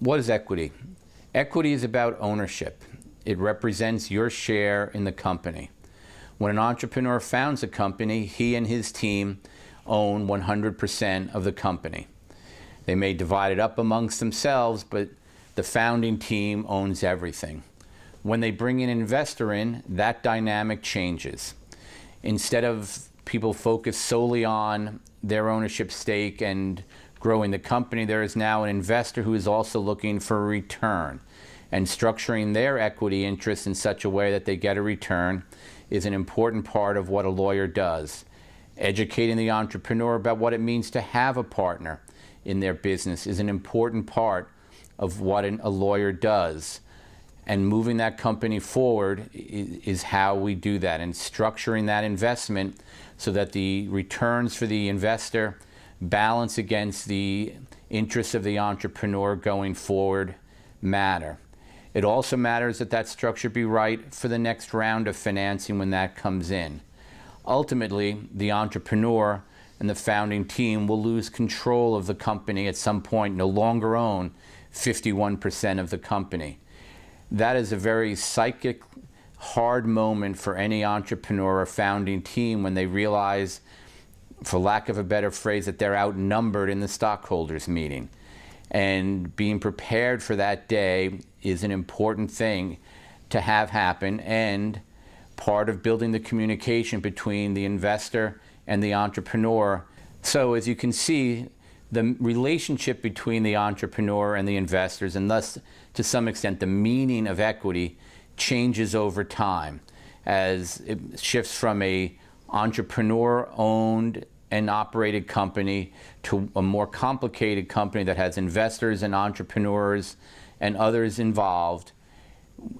What is equity? Equity is about ownership. It represents your share in the company. When an entrepreneur founds a company, he and his team own 100% of the company. They may divide it up amongst themselves, but the founding team owns everything. When they bring an investor in, that dynamic changes. Instead of people focus solely on their ownership stake and growing the company, there is now an investor who is also looking for a return. And structuring their equity interest in such a way that they get a return is an important part of what a lawyer does. Educating the entrepreneur about what it means to have a partner in their business is an important part of what a lawyer does. And moving that company forward is how we do that, and structuring that investment so that the returns for the investor balance against the interests of the entrepreneur going forward matter. It also matters that that structure be right for the next round of financing when that comes in. Ultimately, the entrepreneur and the founding team will lose control of the company at some point, no longer own 51% of the company. That is a very psychic, hard moment for any entrepreneur or founding team when they realize, for lack of a better phrase, that they're outnumbered in the stockholders meeting. And being prepared for that day is an important thing to have happen, and part of building the communication between the investor and the entrepreneur. So as you can see, the relationship between the entrepreneur and the investors, and thus to some extent the meaning of equity, changes over time as it shifts from a entrepreneur-owned and operated company to a more complicated company that has investors and entrepreneurs and others involved.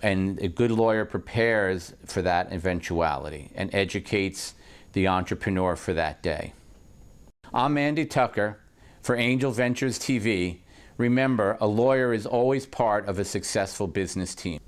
And a good lawyer prepares for that eventuality and educates the entrepreneur for that day. I'm Andy Tucker for Angel Ventures TV. Remember, a lawyer is always part of a successful business team.